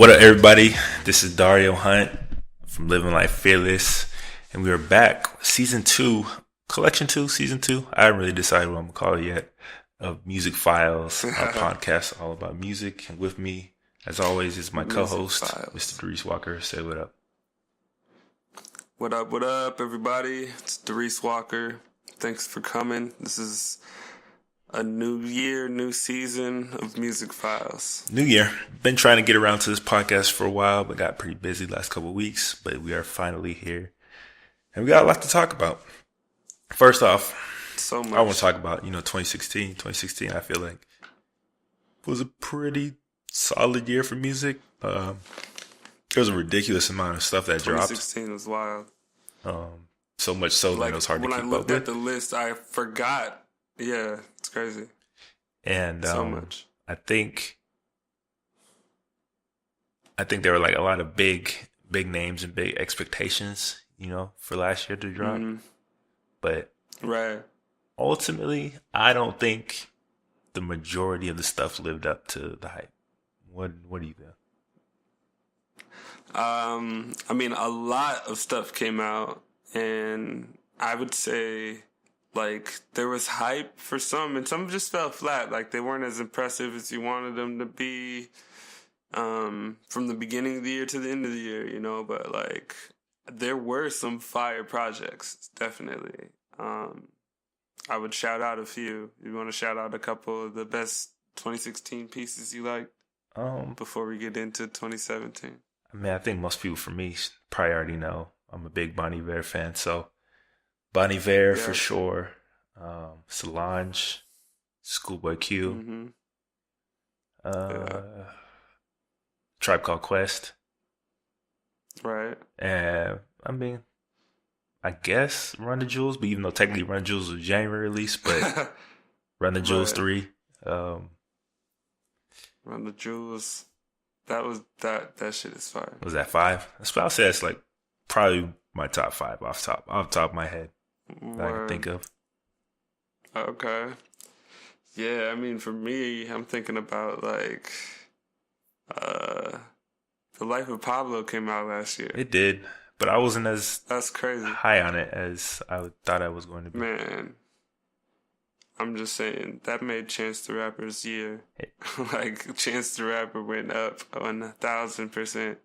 What up, everybody? This is Dario Hunt from Living Life Fearless, and we are back. Season 2, Collection 2, Season 2. I haven't really decided what I'm going to call it yet. Of Musicphiles, our podcast all about music. And with me, as always, is my co-host, Mr. Doris Walker. Say what up. What up, everybody? It's Doris Walker. Thanks for coming. This is a new year, new season of Musicphiles. New year. Been trying to get around to this podcast for a while, but got pretty busy the last couple of weeks. But we are finally here. And we got a lot to talk about. First off, so much. I want to talk about, 2016. 2016, I feel like, was a pretty solid year for music. There was a ridiculous amount of stuff that dropped. 2016 was wild. So much so that it was hard to keep up with. When I looked at the list, I forgot. Yeah, it's crazy. And so much. I think there were like a lot of big names and big expectations, for last year to drop. Mm-hmm. But right. Ultimately, I don't think the majority of the stuff lived up to the hype. What do you think? A lot of stuff came out, and I would say, there was hype for some, and some just fell flat. Like, they weren't as impressive as you wanted them to be, from the beginning of the year to the end of the year, but, there were some fire projects, definitely. I would shout out a few. You want to shout out a couple of the best 2016 pieces you liked before we get into 2017? I think most people, for me, probably already know I'm a big Bon Iver fan, so Bon Iver for sure. Solange, Schoolboy Q, Tribe Called Quest. Right. And I guess Run the Jewels, but even though technically Run the Jewels was January release, but Run the Jewels 3. Run the Jewels. That shit is fire. Was that 5? I'll say that's probably my top 5 off top of my head that I can think of. Okay. Yeah, for me, I'm thinking about The Life of Pablo came out last year. It did, but I wasn't that's crazy high on it as I thought I was going to be. Man, I'm just saying that made Chance the Rapper's year. Chance the Rapper went up 1,000%,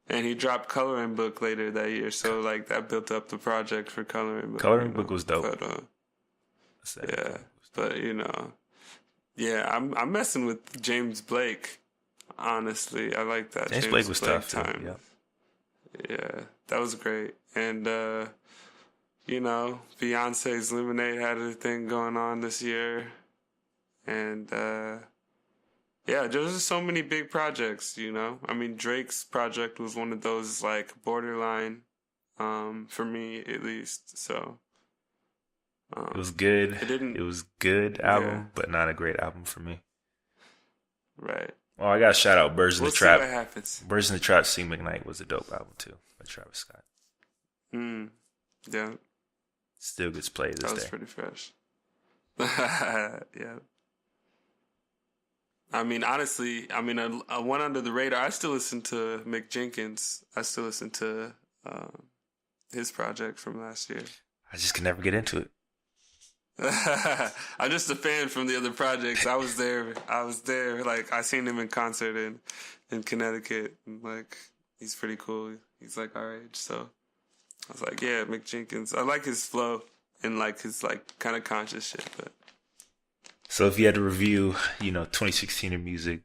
and he dropped Coloring Book later that year. So that built up the project for Coloring Book. Coloring Book was dope. But I'm messing with James Blake. Honestly, I like that. James Blake was tough time. Too. Yeah, that was great. And Beyonce's Lemonade had a thing going on this year. And there was just so many big projects, Drake's project was one of those borderline, for me at least. So it was good. It was good album, but not a great album for me. Right. Well, I gotta shout out Birds in the Trap. See what happens. Birds in the Trap, Sing McKnight was a dope album too, by Travis Scott. Yeah. Still gets played this day. That was pretty fresh. Yeah. Honestly, a one under the radar. I still listen to Mick Jenkins. I still listen to his project from last year. I just can never get into it. I'm just a fan from the other projects. I was there. I seen him in concert in Connecticut. And, he's pretty cool. He's our age. So I was like, yeah, Mick Jenkins. I like his flow and his kind of conscious shit. But so if you had to review, 2016 in music,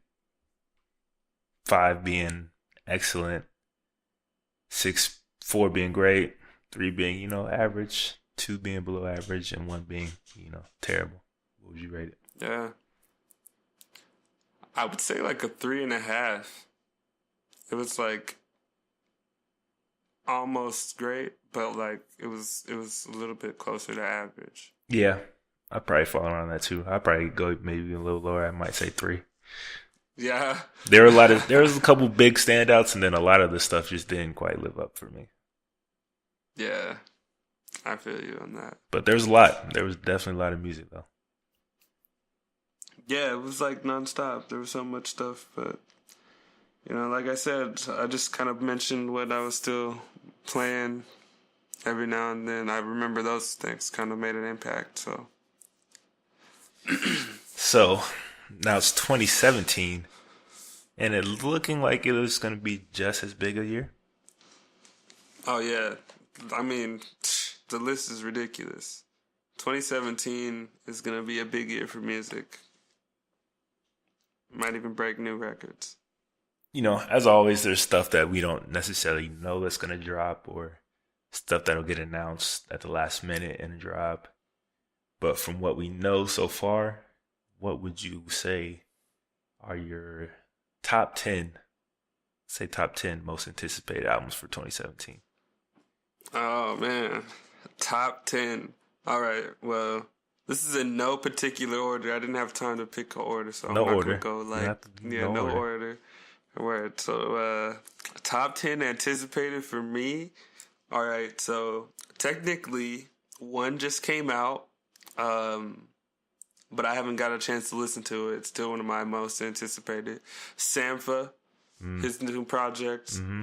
5 being excellent, 4 being great, 3 being, average, 2 being below average, and 1 being, terrible. What would you rate it? Yeah. I would say a 3.5. It was almost great, but it was a little bit closer to average. Yeah. I'd probably fall around that too. I'd probably go maybe a little lower. I might say 3. Yeah. There was a couple big standouts, and then a lot of the stuff just didn't quite live up for me. Yeah. I feel you on that. But there was a lot. There was definitely a lot of music, though. Yeah, it was nonstop. There was so much stuff, but Like I said, I just kind of mentioned what I was still playing every now and then. I remember those things kind of made an impact. So now it's 2017, and it's looking like it was going to be just as big a year. Oh, yeah. I mean, the list is ridiculous. 2017 is going to be a big year for music. Might even break new records. As always, there's stuff that we don't necessarily know that's going to drop, or stuff that'll get announced at the last minute and drop. But from what we know so far, what would you say are your top 10 most anticipated albums for 2017? Oh, man. Top 10. All right. Well, this is in no particular order. I didn't have time to pick an order, so I'm not going to go no order. Word. So, top 10 anticipated for me. All right. So, technically, one just came out, but I haven't got a chance to listen to it. It's still one of my most anticipated. Sampha, his new project. Mm-hmm.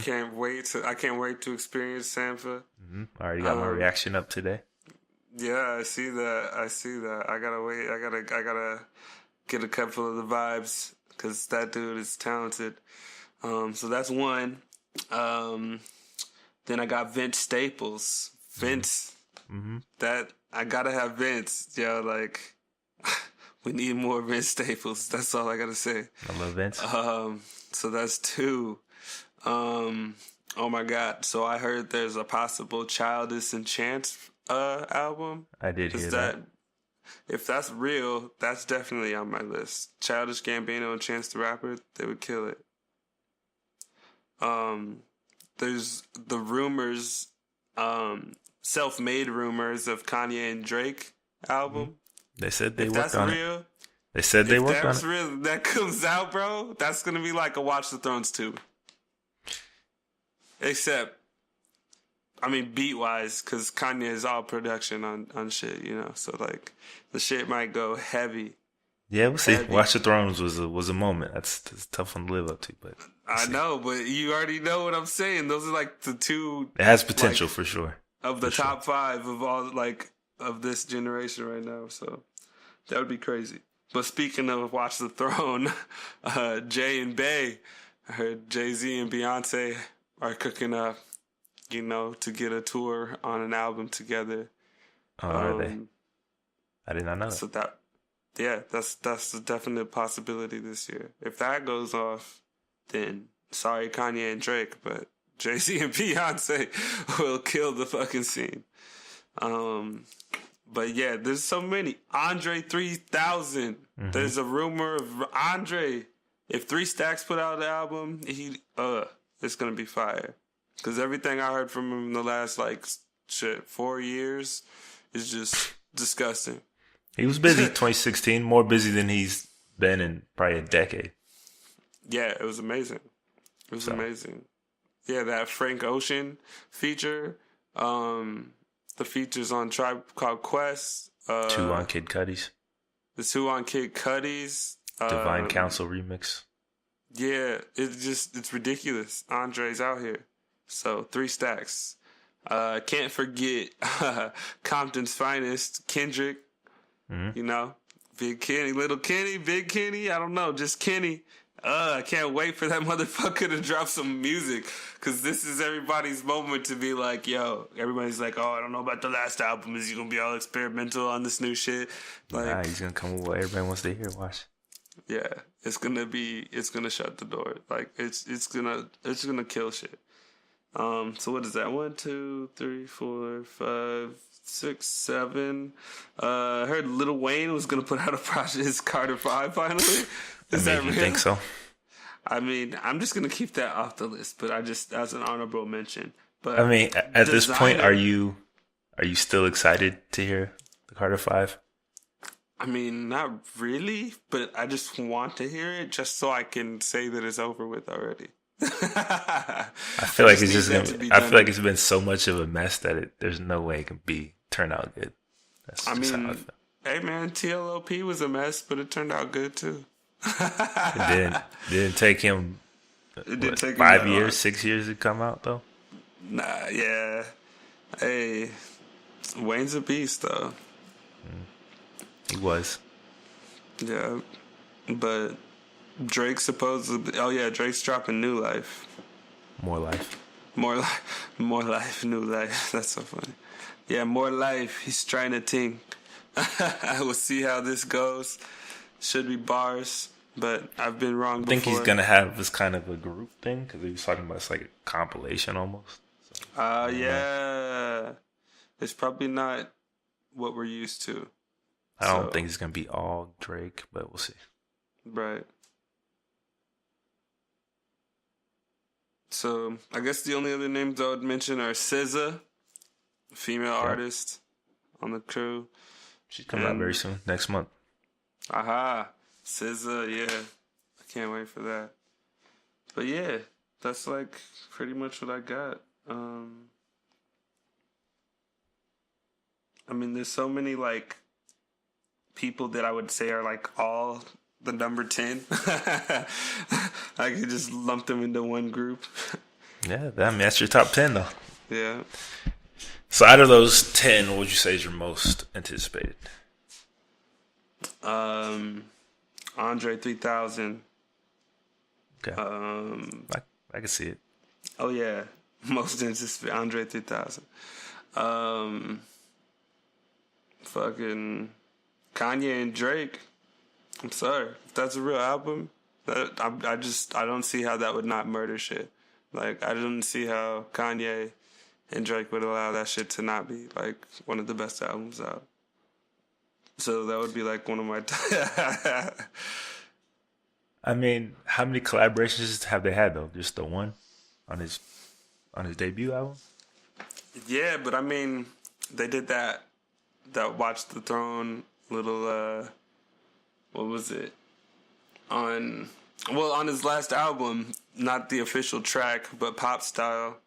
I can't wait to experience Sampha. Mm-hmm. I already got my reaction up today. Yeah, I see that. I gotta wait. I gotta get a couple of the vibes because that dude is talented. So that's one. Then I got Vince Staples. Vince. Mm-hmm. That I gotta have Vince. Yo, like we need more Vince Staples. That's all I gotta say. I love Vince. So that's two. Oh my God. So I heard there's a possible Childish and Chance album. I did hear that. If that's real, that's definitely on my list. Childish Gambino and Chance the Rapper, they would kill it. There's the rumors, self-made rumors of Kanye and Drake album. They said they worked that's on real, it. They said they worked on it. If that's real, that comes out, bro, that's going to be like a Watch the Thrones 2. Except, I mean, beat-wise, because Kanye is all production on shit, So, like, the shit might go heavy. Yeah, we'll see. Watch the Thrones was a moment. That's a tough one to live up to, but I know, but you already know what I'm saying. Those are like the two. It has potential for sure. Of the top 5 of all of this generation right now, so that would be crazy. But speaking of Watch the Throne, Jay and Bey, I heard Jay-Z and Beyonce are cooking up, to get a tour on an album together. Oh, are they? I did not know. So that's a definite possibility this year. If that goes off, then sorry Kanye and Drake, but Jay-Z and Beyonce will kill the fucking scene. But yeah, there's so many. Andre 3000. Mm-hmm. There's a rumor of Andre. If 3 Stacks put out an album, it's gonna be fire. Because everything I heard from him in the last 4 years is just disgusting. He was busy 2016, more busy than he's been in probably a decade. Yeah, it was amazing. It was amazing. Yeah, that Frank Ocean feature. The features on Tribe Called Quest. 2 on Kid Cudi's. The 2 on Kid Cudi's. Divine Council remix. Yeah, it's ridiculous. Andre's out here. So 3 Stacks. Can't forget Compton's finest, Kendrick. Mm-hmm. Big Kenny, Little Kenny, Big Kenny. I don't know, just Kenny. I can't wait for that motherfucker to drop some music, because this is everybody's moment to be like, yo, everybody's like, oh, I don't know about the last album. Is he going to be all experimental on this new shit? Nah, he's going to come with what everybody wants to hear. Watch. Yeah, it's going to shut the door. Like, it's going to kill shit. So what is that? 1, 2, 3, 4, 5, 6, 7. I heard Lil Wayne was going to put out a project, his Carter 5 finally. Is that real? You think so? I mean, I'm just going to keep that off the list, but as an honorable mention. But I mean, at this point, are you still excited to hear the Carter 5? I mean, not really, but I just want to hear it just so I can say that it's over with already. I feel like it's just I feel like it's been so much of a mess that there's no way it can turn out good. That's how I feel. Hey man, TLOP was a mess, but it turned out good too. It didn't take him It did take him 5 that years, long. 6 years to come out though. Nah, yeah. Hey, Wayne's a beast though. He was. Yeah, but Drake supposedly. Oh yeah, Drake's dropping New Life. More life. More life, new life. That's so funny. Yeah, more life. He's trying to think. We'll see how this goes. Should be bars, but I've been wrong I before. think he's gonna have this kind of a group thing because he was talking about it's like a compilation almost. Yeah. It's probably not what we're used to. I don't think it's gonna be all Drake, but we'll see. Right. So I guess the only other names I would mention are SZA, female artist on the crew. She's coming out very soon, next month. Aha, SZA, yeah. I can't wait for that. But yeah, that's like pretty much what I got. I mean, there's so many like people that I would say are like all the number 10. I could just lump them into one group. Yeah, I mean, that's your top 10 though. Yeah. So out of those 10, what would you say is your most anticipated? Andre 3000. Okay. I can see it. Oh yeah, most anticipated Andre 3000. Fucking Kanye and Drake. I'm sorry, if that's a real album, I don't see how that would not murder shit. Like I don't see how Kanye and Drake would allow that shit to not be like one of the best albums out. So that would be like one of my. I mean, how many collaborations have they had though? Just the one on his debut album? Yeah, but I mean, they did that Watch the Throne little what was it? On his last album, not the official track, but Pop Style.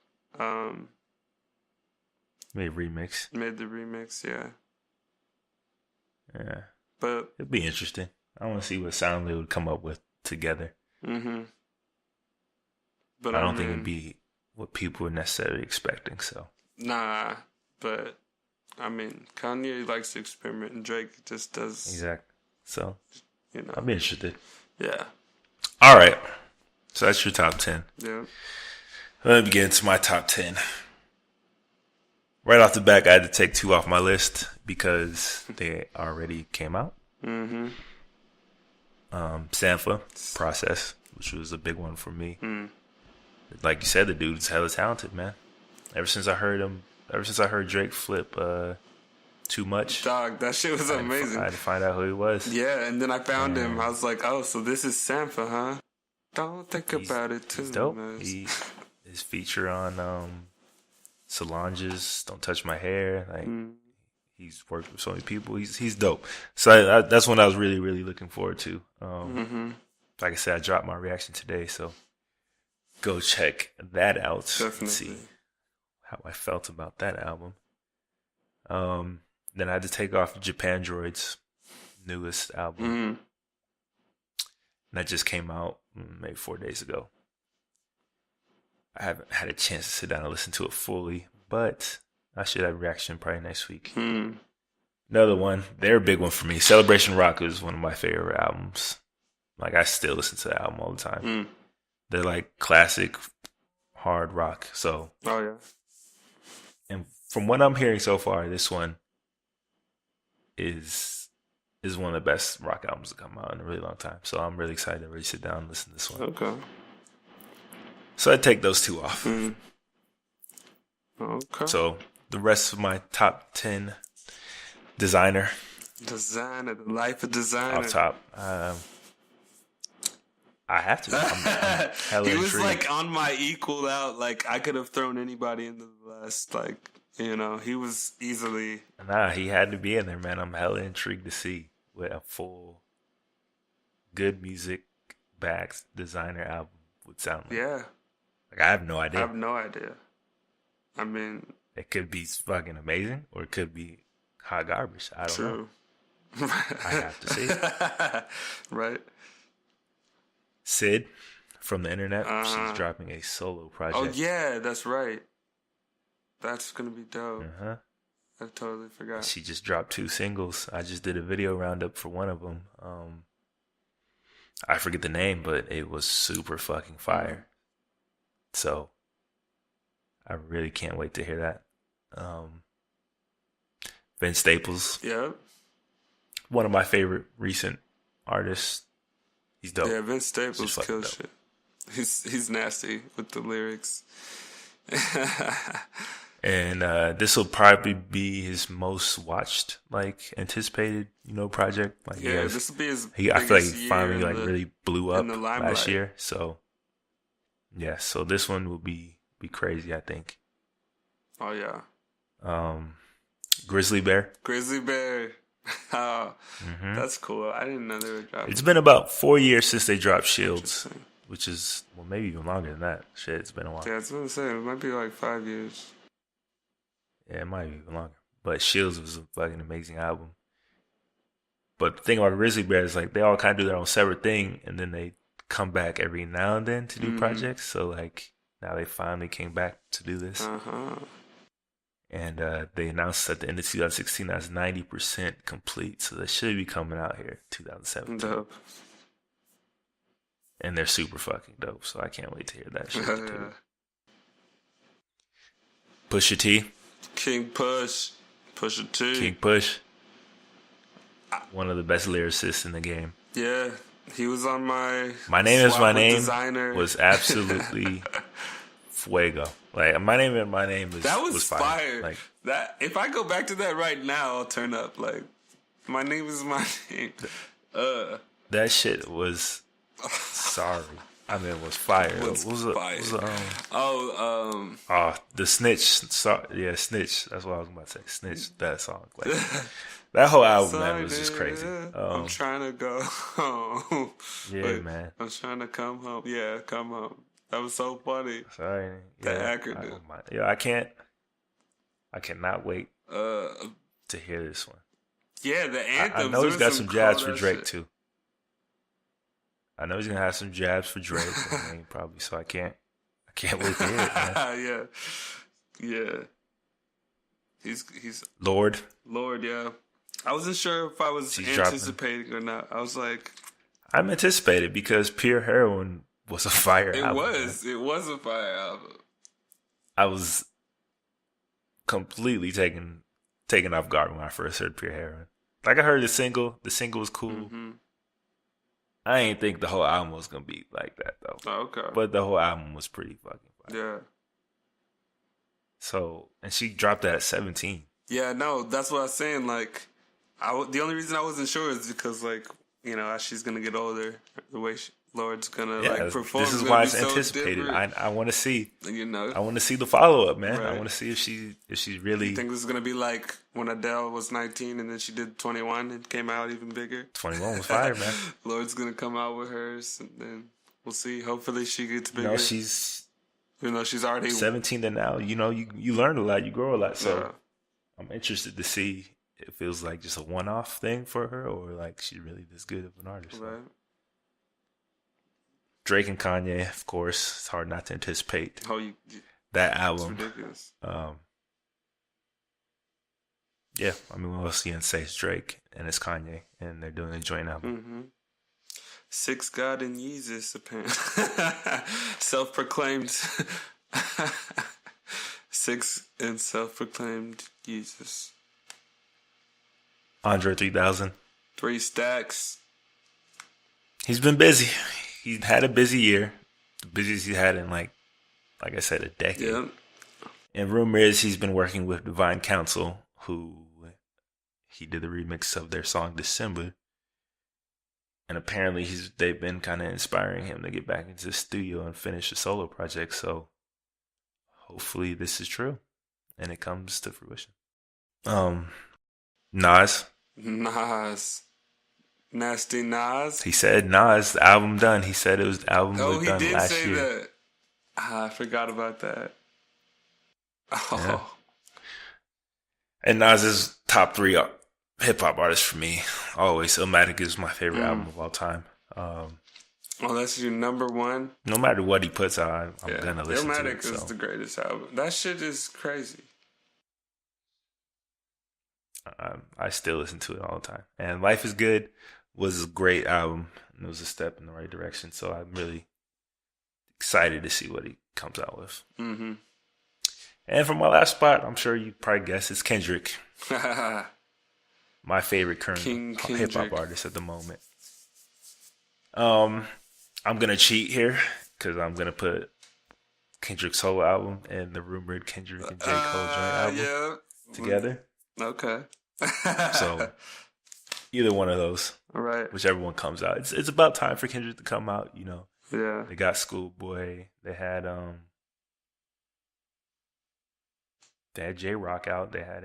Made remix. Made the remix, yeah. Yeah. But it'd be interesting. I want to see what sound they would come up with together. Mm-hmm. But I don't think it'd be what people were necessarily expecting, so. Nah, but I mean, Kanye likes to experiment and Drake just does. Exactly. So, you know. I'd be interested. Yeah. All right. So that's your top 10. Yeah. Let me get into my top 10. Right off the back, I had to take 2 off my list because they already came out. Mm-hmm. Sampha, Process, which was a big one for me. Mm. Like you said, the dude's hella talented, man. Ever since I heard Drake flip Too Much. Dog, that shit was amazing. I had to find out who he was. Yeah, and then I found him. I was like, oh, so this is Sampha, huh? Don't think about it too much. Dope. much. His feature on Solange's Don't Touch My Hair. Like he's worked with so many people. He's dope. So that's one I was really, really looking forward to. Like I said, I dropped my reaction today, so go check that out. Definitely. And see how I felt about that album. Then I had to take off Japan Droid's newest album. Mm-hmm. And that just came out maybe 4 days ago. I haven't had a chance to sit down and listen to it fully, but I should have a reaction probably next week. Another one, they're a big one for me. Celebration Rock is one of my favorite albums. Like, I still listen to the album all the time. They're like classic hard rock. So, oh yeah. And from what I'm hearing so far, this one is one of the best rock albums to come out in a really long time. So I'm really excited to really sit down and listen to this one. Okay. So I take those 2 off. Okay. So the rest of my top 10 designer. The life of designer. Off top. I have to. I'm hella he was intrigued. like on my equal out. Like I could have thrown anybody into the last. Like he was easily. Nah, he had to be in there, man. I'm hella intrigued to see what a full, good music backed designer album would sound like. Yeah. Like I have no idea. I have no idea. I mean, it could be fucking amazing, or it could be hot garbage. I don't know. I have to see it. Right. Sid, from the internet. She's dropping a solo project. Oh yeah, that's right. That's gonna be dope. I totally forgot. She just dropped 2 singles. I just did a video roundup for one of them. I forget the name, but it was super fucking fire. So I really can't wait to hear that. Vince Staples. Yeah. One of my favorite recent artists. He's dope. Yeah, Vince Staples kills shit. He's nasty with the lyrics. And this will probably be his most watched, like anticipated, project. Like this will be his. I feel like he finally really blew up last year. So yeah, so this one will be crazy, I think. Oh yeah. Grizzly Bear. Oh, that's cool. I didn't know they were dropping. It's been about 4 years since they dropped Shields, which is maybe even longer than that. Shit, it's been a while. Yeah, it's what I'm saying. It might be like 5 years. Yeah, it might be even longer. But Shields was a fucking amazing album. But the thing about Grizzly Bear is like they all kind of do their own separate thing, and then they come back every now and then to do projects. So like now they finally came back to do this. And they announced at the end of 2016 that's 90% complete. So they should be coming out here 2017. Dope. And they're super fucking dope. So I can't wait to hear that shit. Yeah. Pusha T. King Push. Pusha T. King Push. One of the best lyricists in the game. Yeah. He was on my Name is My Name designer. Was absolutely fuego. Like my name was fire. Like that if I go back to that right now, I'll turn up. Like my name is my name. That shit was sorry. I mean, it was fire. The Snitch. Snitch. That's what I was about to say. Snitch. That song. Like, that whole album, man, was just crazy. I'm trying to go home. Yeah, man. I'm trying to come home. Yeah, come home. That was so funny. Sorry. That acronym. I cannot wait to hear this one. Yeah, the anthem. I know he's got some jabs for Drake too. I know he's gonna have some jabs for Drake, probably. So I can't wait to hear it, man. Yeah. He's Lord. Yeah. I wasn't sure if I was anticipating or not. I was like, I'm anticipated because Pure Heroin was a fire album. It was a fire album. I was completely taken off guard when I first heard Pure Heroin. Like I heard the single. The single was cool. I didn't think the whole album was gonna be like that though. Oh, okay. But the whole album was pretty fucking fire. Yeah. So, and she dropped that at 17. Yeah, no, that's what I was saying. Like, the only reason I wasn't sure is because, like, as she's gonna get older, the way Lord's gonna perform. This is why it's so anticipated. I want to see. I want to see the follow up, man. Right. I want to see if she's really. You think this is gonna be like when Adele was 19 and then she did 21 and came out even bigger? 21 was fire, man. Lord's gonna come out with hers, and then we'll see. Hopefully, she gets bigger. She's. She's already 17 and now. You learn a lot, you grow a lot. So I'm interested to see if it feels like just a one-off thing for her or like she's really this good of an artist. Right. Drake and Kanye, of course. It's hard not to anticipate that album. It's ridiculous. Yeah, I mean, what else you can say? It's Drake and it's Kanye, and they're doing a joint album. 6 God and Yeezus, apparently. Self-proclaimed. 6 and self-proclaimed Yeezus. Andre 3000. 3 Stacks. He's been busy. He's had a busy year. The busiest he's had in like I said, a decade. Yeah. And rumor is he's been working with Divine Council, who he did the remix of their song December. And apparently they've been kind of inspiring him to get back into the studio and finish a solo project. So hopefully this is true and it comes to fruition. Nas. Nasty Nas. He said Nas, the album done. He said it was the album was done last year. Oh, he did say that. I forgot about that. Oh. Yeah. And Nas is top 3 hip hop artist for me. Always. Illmatic is my favorite album of all time. Oh, that's your number one? No matter what he puts out, I'm gonna listen to it. Illmatic is the greatest album. That shit is crazy. I still listen to it all the time. And Life is Good was a great album. And it was a step in the right direction. So I'm really excited to see what he comes out with. Mm-hmm. And for my last spot, I'm sure you probably guessed it's Kendrick. My favorite current hip hop artist at the moment. I'm gonna cheat here because I'm gonna put Kendrick's solo album and the rumored Kendrick and J. Cole joint album together. Okay. So either one of those, all right, whichever one comes out. It's about time for Kendrick to come out. You know. Yeah. They got Schoolboy. They had J-Rock out. They've had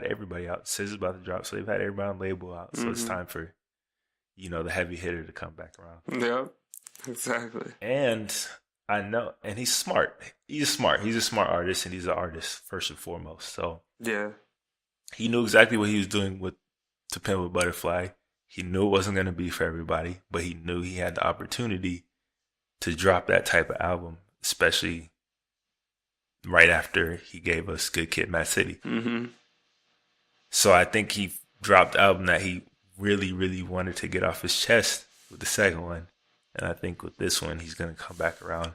everybody out. SZA's about to drop, so they've had everybody on label out. So it's time for, the heavy hitter to come back around. Yep, exactly. And I know, and he's smart. He's smart. He's a smart artist, and he's an artist first and foremost. So yeah, he knew exactly what he was doing with To Pimp a Butterfly. He knew it wasn't going to be for everybody, but he knew he had the opportunity to drop that type of album, especially right after he gave us Good Kid, Mad City. Mm-hmm. So I think he dropped the album that he really, really wanted to get off his chest with the second one. And I think with this one, he's going to come back around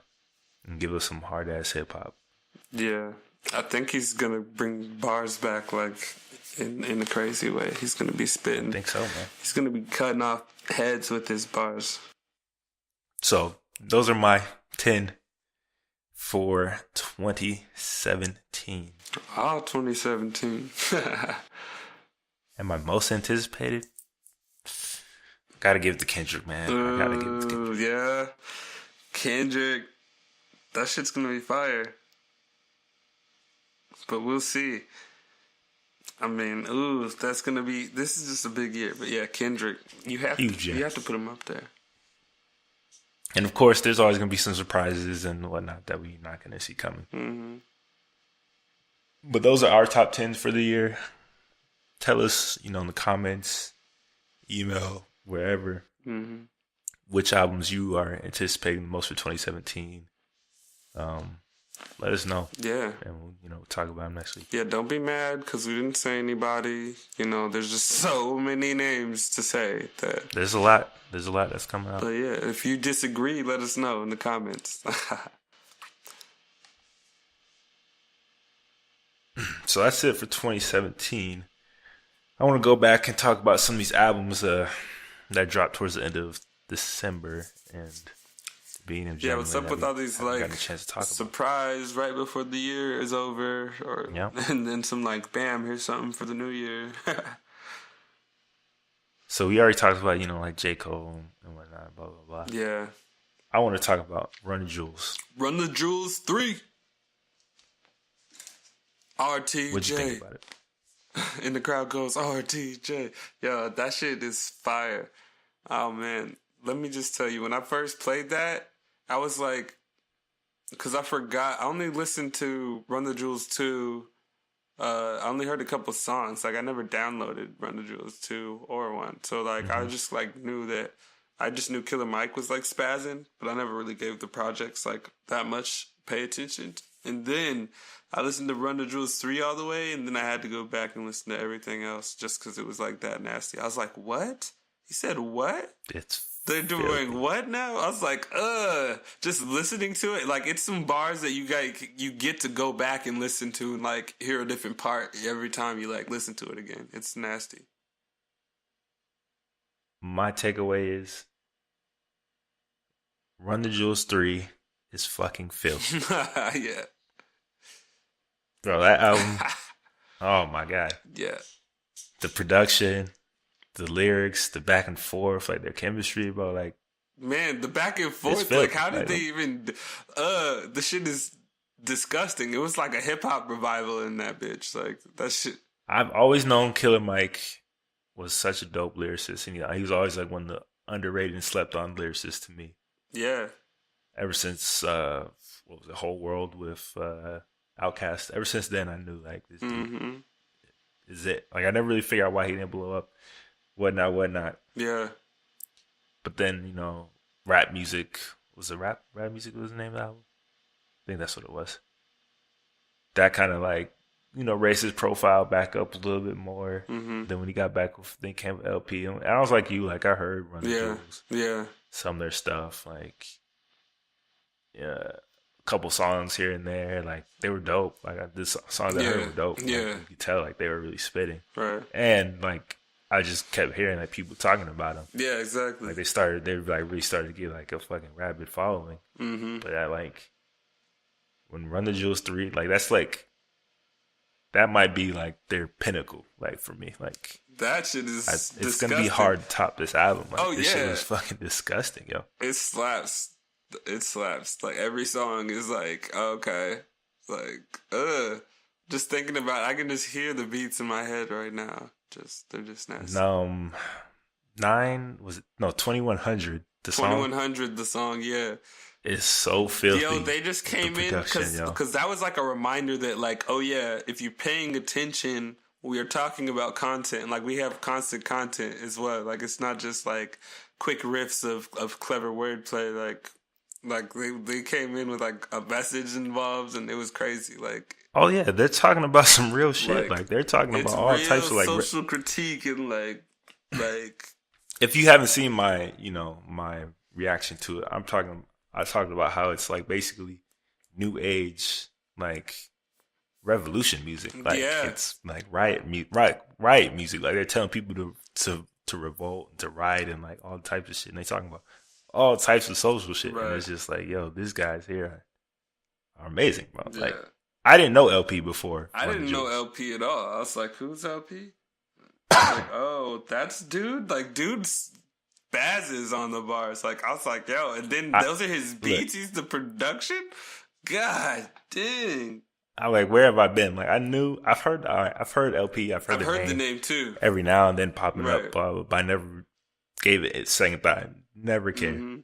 and give us some hard-ass hip-hop. Yeah. I think he's going to bring bars back, like, in a crazy way. He's going to be spitting. I think so, man. He's going to be cutting off heads with his bars. So those are my 10 for 2017. Oh, 2017. And my most anticipated? Gotta give it to Kendrick, man. I gotta give it to Kendrick. Yeah. Kendrick. That shit's gonna be fire. But we'll see. I mean, this is just a big year. But yeah, Kendrick, you have to put him up there. And of course, there's always going to be some surprises and whatnot that we're not going to see coming. Mm-hmm. But those are our top 10 for the year. Tell us, in the comments, email, wherever, which albums you are anticipating the most for 2017. Let us know. Yeah. And we'll talk about them next week. Yeah, don't be mad because we didn't say anybody. There's just so many names to say that. There's a lot. There's a lot that's coming out. But yeah, if you disagree, let us know in the comments. So that's it for 2017. I want to go back and talk about some of these albums that dropped towards the end of December and being in January. Yeah, what's up with all these surprise right before the year is over, and then some bam, here's something for the new year. So we already talked about J. Cole and whatnot, blah blah blah. Yeah, I want to talk about Run the Jewels. Run the Jewels 3. RTJ. What'd you think about it? And the crowd goes, RTJ. Yo, that shit is fire. Oh, man. Let me just tell you, when I first played that, I was like, because I forgot. I only listened to Run the Jewels 2. I only heard a couple songs. I never downloaded Run the Jewels 2 or 1. So, I just, knew that. I just knew Killer Mike was, spazzing, but I never really gave the projects, that much pay attention. And then I listened to Run the Jewels 3 all the way, and then I had to go back and listen to everything else just because it was, that nasty. I was like, what? He said what? They're doing what now? I was like, just listening to it. It's some bars that you get to go back and listen to and, hear a different part every time you, listen to it again. It's nasty. My takeaway is Run the Jewels 3 is fucking filth. Yeah. Bro, that album, oh my God. Yeah. The production, the lyrics, the back and forth, their chemistry, bro, man, the back and forth, how did they even, the shit is disgusting. It was like a hip-hop revival in that bitch, that shit. I've always known Killer Mike was such a dope lyricist, and he was always one of the underrated and slept on lyricists to me. Yeah. Ever since, what was it, Whole World with Outkast, ever since then I knew, this dude is it. I never really figured out why he didn't blow up. Whatnot. Yeah. But then, Rap Music. Was it Rap Music was the name of the album? I think that's what it was. That kind of like, raised his profile back up a little bit more. Mm-hmm. Then when he got back with, then came with LP. And I was like you, like I heard Run the Jewels. Yeah. Some of their stuff, like, yeah, a couple songs here and there, like they were dope. Like this songs I heard were dope. Yeah. Like, you could tell like they were really spitting. Right. And like I just kept hearing like people talking about them. Yeah, exactly. Like they like really started to get like a fucking rabid following. Mm-hmm. But I like when Run the Jewels 3, like that's like that might be like their pinnacle, like for me. Like that shit is it's gonna be hard to top this album. Like, this shit was fucking disgusting, yo. It slaps. It slaps. Like every song is like, okay. Like, just thinking about it, I can just hear the beats in my head right now. They're just nasty. 2100 the song. 2100 the song, yeah. It's so filthy. Yo, they just came in because that was like a reminder that like, oh yeah, if you're paying attention, we are talking about content. Like we have constant content as well. Like it's not just like quick riffs of clever wordplay. Like they came in with like a message involved, and it was crazy. Like, oh yeah, they're talking about some real shit. Like they're talking about all types of like social critique and like. If you haven't seen my my reaction to it, I talked about how it's like basically new age like revolution music. Like it's like riot music. Like they're telling people to revolt and to riot and like all types of shit. And they talking about all types of social shit. Right. And it's just like, yo, these guys here are amazing, bro. Yeah. Like I didn't know LP before. I didn't know LP at all. I was like, who's LP? Like, oh, that's dude. Like dude's spazzes on the bars. Like I was like, yo, and then those are his beats. He's the production. God dang. I'm like, where have I been? Like I've heard LP. I've heard the name too. Every now and then popping up, but I never gave it its second thought. Never cared. Mm-hmm.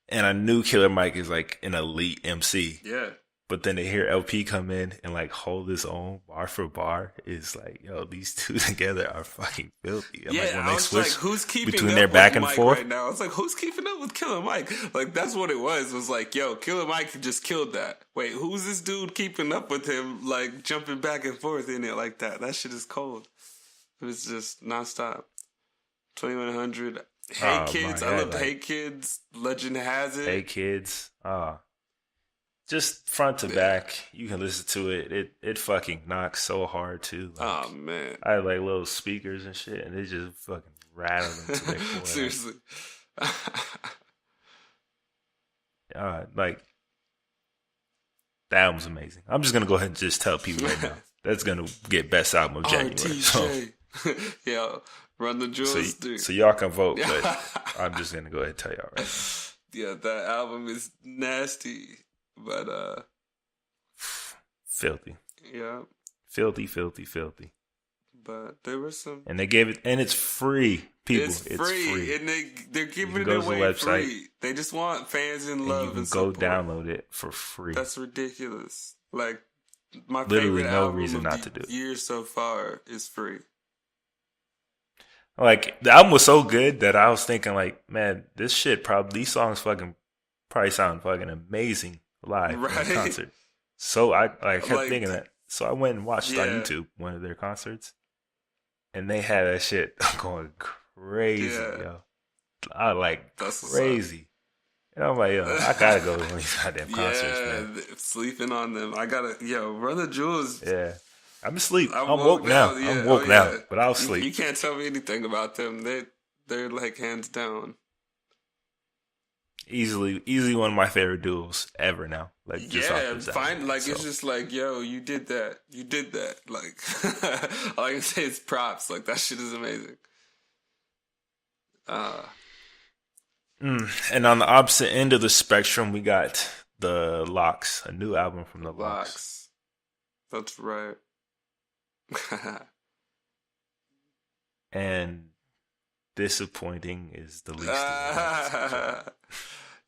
And I knew Killer Mike is like an elite MC. Yeah. But then to hear LP come in and like hold his own bar for bar is like, yo, these two together are fucking filthy. I'm like, when they switch like, who's keeping between up their back and Mike forth right now? I was like, who's keeping up with Killer Mike? Like that's what it was. It was like, yo, Killer Mike just killed that. Wait, who's this dude keeping up with him? Like jumping back and forth in it like that. That shit is cold. It was just nonstop. 2100. Hey Kids, I loved Hey Kids. Legend Has It. Hey Kids. Just front to back, you can listen to it. It fucking knocks so hard too. Like, oh man, I had like little speakers and shit, and it just fucking rattled into their core. Seriously. Like that album's amazing. I'm just gonna go ahead and just tell people right now that's gonna get best album of January. So, yeah, Run the Jewels. So y'all can vote, but I'm just gonna go ahead and tell y'all right now. Yeah, that album is nasty. But filthy. Yeah. Filthy. But there were some, and they gave it, and it's free. People, it's free, and they're giving it away free. They just want fans in love and support. Go download it for free. That's ridiculous. Like my literally favorite no album reason of not the to do it. Year so far is free. Like the album was so good that I was thinking, like, man, these songs probably sound fucking amazing live in a concert. So I kept thinking that. So I went and watched on YouTube one of their concerts, and they had that shit going crazy, yo. I that's crazy. And I'm like, yo, I gotta go to one of these goddamn concerts, man. Sleeping on them. I gotta, Run the Jewels. Yeah. I'm asleep. I'm woke now. Yeah. I'm woke now, but I'll sleep. You can't tell me anything about them. They're like hands down. Easily one of my favorite duos ever now. Like, just fine. Like, so. It's just like, yo, you did that. Like, all I can say is props. Like, that shit is amazing. And on the opposite end of the spectrum, we got the Lox, a new album from the Lox. That's right. And disappointing is the least.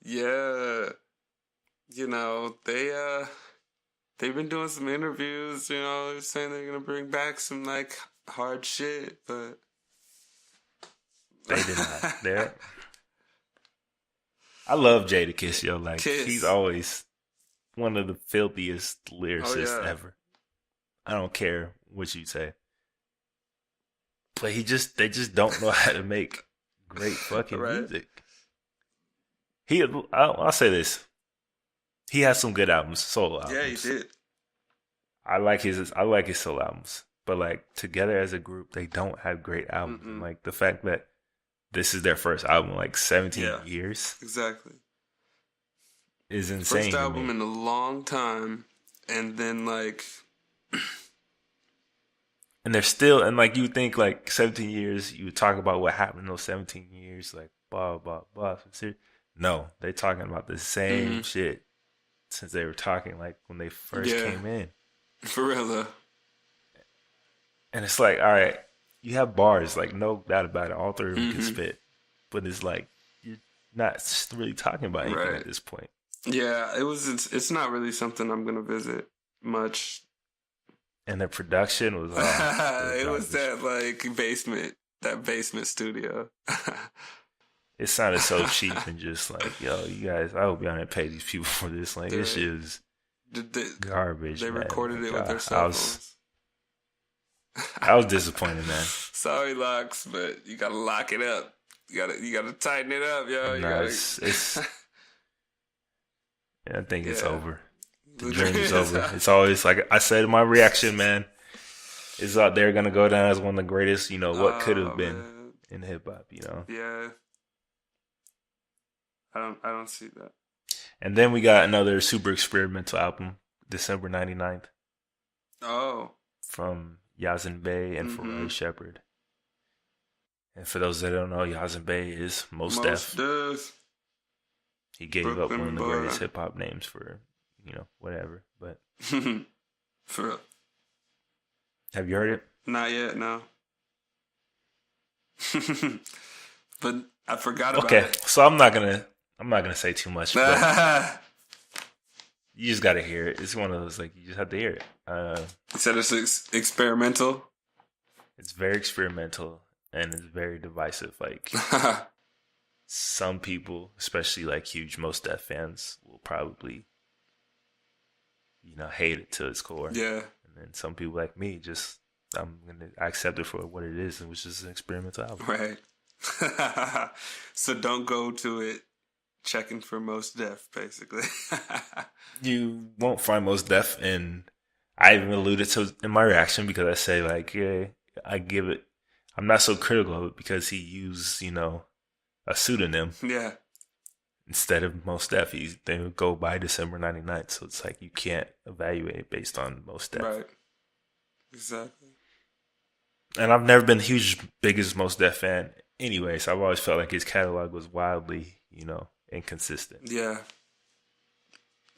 Yeah, they've been doing some interviews. Saying they're gonna bring back some like hard shit, but they did not. I love Jadakiss, yo. Like he's Kiss. always one of the filthiest Oh lyricists yeah. ever. I don't care what you say, but they just don't know how to make great fucking Right. music. I'll say this: he has some good albums, solo Yeah, he albums. did. I like his solo albums, but like together as a group, they don't have great albums. And Mm-mm. like the fact that this is their first album, in like 17 Yeah. years, Exactly. is First insane to album me. in a long time, and then like And they're still, and like you think like 17 years, you would talk about what happened in those 17 years, like blah blah blah. No, they talking about the same mhm. shit since they were talking like when they first Yeah, came in. for real though. And it's like, all right, you have bars, like no doubt about it. All three of them can Hmm. spit, but it's like you're not really talking about anything Right. at this point. Yeah, it was. It's not really something I'm gonna visit much. And the production was It was garbage. that basement studio. It sounded so cheap and just like, yo, you guys, I hope y'all didn't pay these people for this. Like, this shit Dude, is they, garbage, they man. recorded it Like, with their I cell was, phones. I was disappointed, man. Sorry, Locks, but you gotta lock it up. You gotta tighten it up, yo. And You it's, gotta. I think it's Yeah. over. The dream is over. It's always like I said in my reaction, man. Is out there gonna go down as one of the greatest, what could have Oh been man. in hip hop. Yeah. I don't see that. And then we got another super experimental album, December 99th, Oh. from Yazin Bey and Mm-hmm. Pharrell Shepherd. And for those that don't know, Yazin Bey is Mos Most Def. does. He gave up one Brooklyn of the boy. greatest hip hop names for, whatever. But For real. have you heard it? Not yet, no. But I forgot about Okay, it. so I'm not gonna say too much, but you just gotta hear it. It's one of those like you just have to hear it. You said it's experimental. It's very experimental and it's very divisive. Like some people, especially like huge Mos Def fans, will probably hate it to its core. Yeah. And then some people like me I accept it for what it is, which is an experimental album. Right. So don't go to it checking for Most Def, basically. You won't find Mos Def, and I even alluded to in my reaction because I say like, yeah, I'm not so critical of it because he used, a pseudonym Yeah. instead of Mos Def. They would go by December 99th, so it's like you can't evaluate it based on Mos Def. Right. Exactly. And I've never been the biggest Mos Def fan anyway, so I've always felt like his catalog was wildly, inconsistent. Yeah.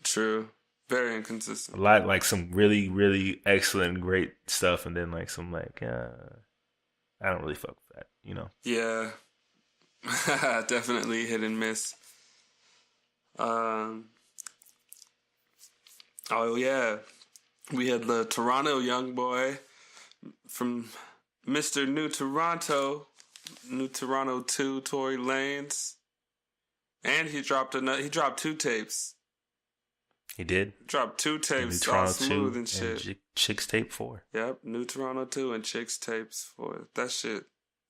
True. Very inconsistent. A lot like some really, really excellent, great stuff, and then like some like, I don't really fuck with that. Yeah. Definitely hit and miss. Oh yeah. We had the Toronto young boy from Mr. New Toronto 2, Tory Lanez. And he dropped two tapes. He did. Dropped two New tapes, all Toronto smooth 2 and shit. Chixtape 4. Yep, New Toronto 2 and Chixtapes 4. That shit.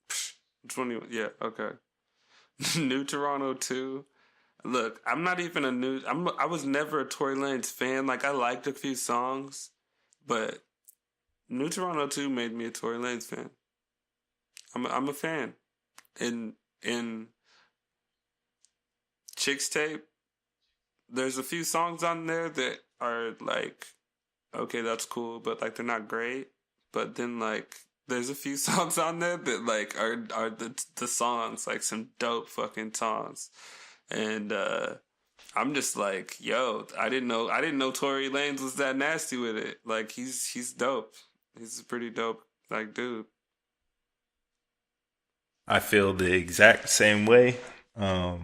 Psh, 21. Yeah, okay. New Toronto 2. Look, I'm not even I was never a Tory Lanez fan. Like, I liked a few songs, but New Toronto 2 made me a Tory Lanez fan. I'm a fan. In Chixtape, there's a few songs on there that are like, okay, that's cool, but like they're not great. But then like there's a few songs on there that like are the songs, like some dope fucking songs. And I'm just like, yo, I didn't know Tory Lanez was that nasty with it. Like he's dope. He's a pretty dope like dude. I feel the exact same way. I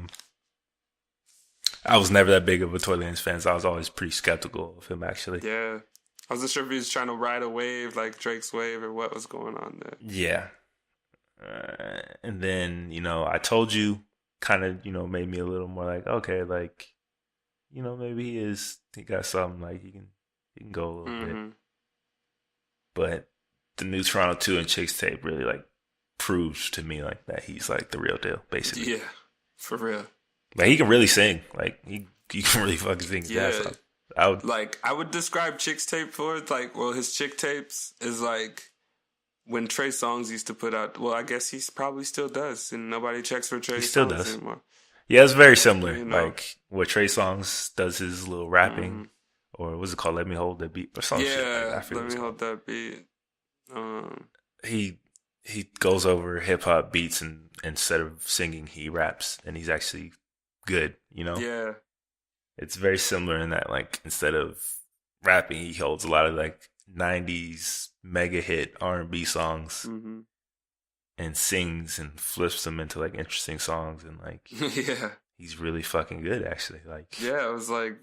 was never that big of a Tory Lanez fan, so I was always pretty skeptical of him, actually. Yeah. I wasn't sure if he was trying to ride a wave like Drake's wave or what was going on there. Yeah. And then, I told you kind of, made me a little more like, okay, like, maybe he got something, like he can go a little bit. Mm-hmm. But the new Toronto 2 and Chixtape really like proves to me like that he's like the real deal, basically. Yeah, for real. Like he can really sing. Like he can really fucking sing his ass off. I would describe Chixtape for it, like, well, his Chick tapes is like when Trey Songz used to put out. Well, I guess he probably still does, and nobody checks for Trey Songz anymore. Yeah, it's very similar. Like what Trey Songz does his little rapping, or what's it called? Let Me Hold That Beat or some shit. Like, Let Me Hold That Beat. He goes over hip hop beats, and instead of singing, he raps, and he's actually good. Yeah. It's very similar in that, like, instead of rapping, he holds a lot of like '90s mega hit R&B songs and sings and flips them into like interesting songs, and like he's really fucking good, actually. Like, yeah, it was like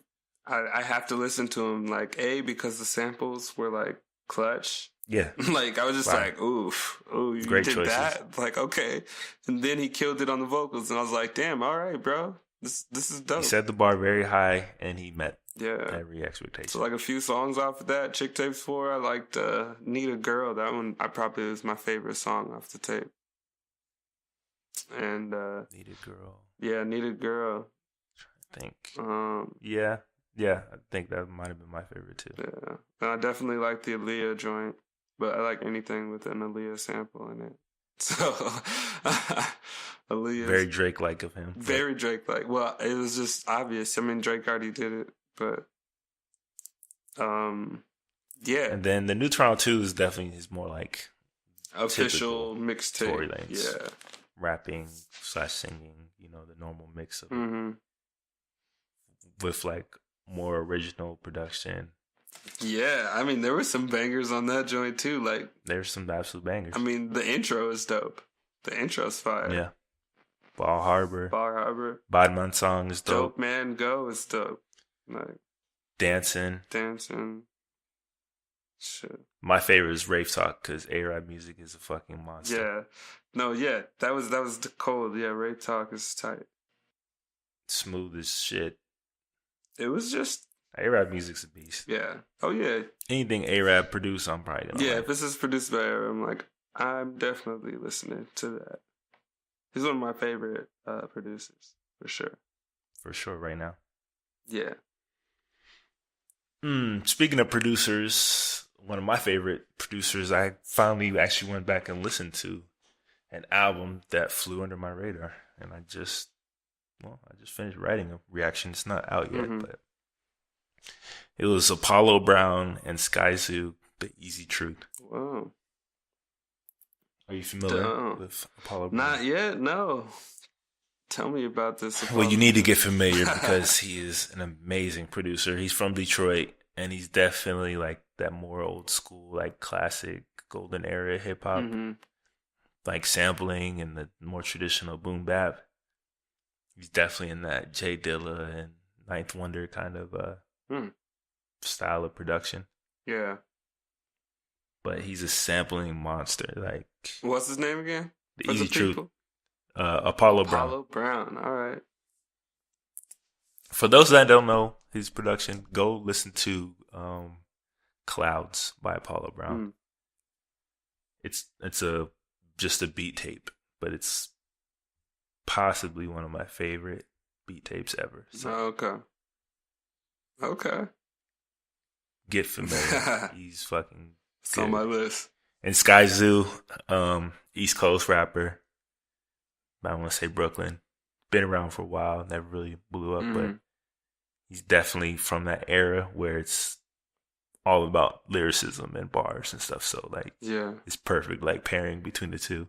I have to listen to him, like, because the samples were like clutch. Yeah. Like I was just like, ooh, you Great did choices. that? Like, okay. And then he killed it on the vocals, and I was like, damn, all right, bro. This is dope. He set the bar very high, and he met every expectation. So like a few songs off of that, Chick Tapes 4, I liked Need a Girl. That one probably was my favorite song off the tape. And Need a Girl. Yeah, Need a Girl. I think. Yeah, I think that might have been my favorite too. Yeah. And I definitely like the Aaliyah joint, but I like anything with an Aaliyah sample in it. So Aaliyah, very Drake-like of him. Very Drake-like. Well, it was just obvious. I mean, Drake already did it, but yeah. And then the new Toronto 2 is definitely his more like official mixtape. Tory Lanez. Yeah. Rapping / singing, the normal mix of it. With like more original production. Yeah, I mean, there were some bangers on that joint too. Like, there's some absolute bangers. I mean, the intro is dope. The intro's fire. Yeah. Bar Harbor. Badman song is dope. Dope Man Go is dope. Like, Dancing. Shit. My favorite is Rave Talk because A-Rap music is a fucking monster. Yeah. No, yeah. That was the cold. Yeah, Rave Talk is tight. Smooth as shit. It was just A-Rap music's a beast. Yeah. Oh yeah. Anything A-Rap produced, I'm probably gonna like. If this is produced by A-Rap, I'm like, I'm definitely listening to that. He's one of my favorite producers, for sure. For sure, right now. Yeah. Speaking of producers, one of my favorite producers, I finally actually went back and listened to an album that flew under my radar, and I just finished writing a reaction. It's not out yet, but it was Apollo Brown and Sky Zoo, The Easy Truth. Whoa. Are you familiar with Apollo Brown? Not yet, no. Tell me about this. Well, you need to get familiar because he is an amazing producer. He's from Detroit, and he's definitely like that more old school, like classic golden era hip hop, like sampling and the more traditional boom bap. He's definitely in that Jay Dilla and Ninth Wonder kind of style of production. Yeah. But he's a sampling monster. Like, what's his name again? The Easy Truth. Apollo Brown. Apollo Brown. All right. For those that don't know his production, go listen to Clouds by Apollo Brown. It's just a beat tape, but it's possibly one of my favorite beat tapes ever. So Okay. Get familiar. He's fucking It's good. on my list. And Sky Zoo, East Coast rapper. I don't want to say Brooklyn. Been around for a while, never really blew up, but he's definitely from that era where it's all about lyricism and bars and stuff. So like, it's perfect, like pairing between the two.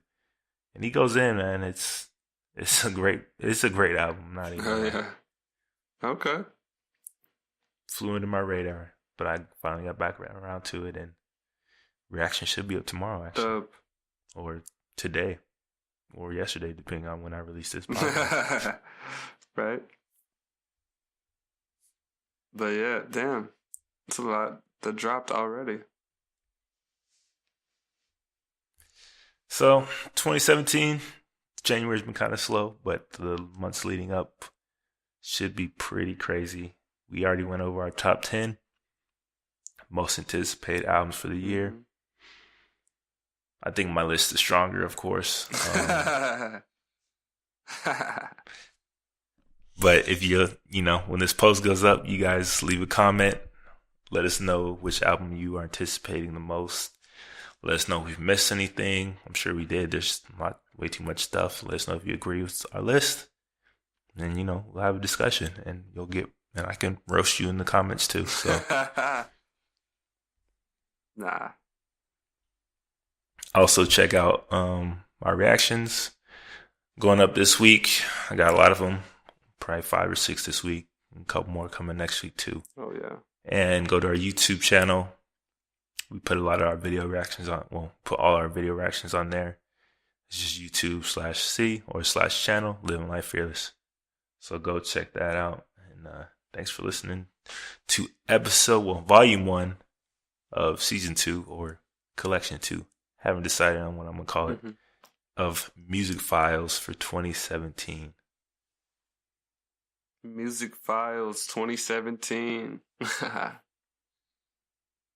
And he goes in, man. It's a great album. Not even. Okay. Flew into my radar, but I finally got back around to it, and reaction should be up tomorrow, actually, Dope. or today, or yesterday, depending on when I release this podcast. Right. But yeah, damn, it's a lot that dropped already. So 2017, January's been kind of slow, but the months leading up should be pretty crazy. We already went over our top 10 most anticipated albums for the year. Mm-hmm. I think my list is stronger, of course. But if when this post goes up, you guys leave a comment. Let us know which album you are anticipating the most. Let us know if we've missed anything. I'm sure we did. There's way too much stuff. Let us know if you agree with our list. And, we'll have a discussion and and I can roast you in the comments too. So. Nah. Also check out our reactions going up this week. I got a lot of them, probably 5 or 6 this week. A couple more coming next week too. Oh yeah. And go to our YouTube channel. We put a lot of our video reactions on. Well, put all our video reactions on there. It's just YouTube/C or /channel Living Life Fearless. So go check that out. And thanks for listening to volume 1 of season 2 or collection 2. Haven't decided on what I'm gonna call it. Of Musicphiles for 2017. Musicphiles 2017.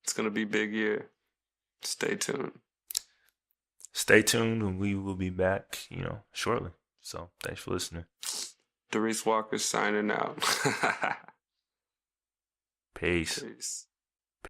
It's gonna be a big year. Stay tuned. Stay tuned, and we will be back, shortly. So thanks for listening. Doris Walker signing out. Peace. Peace.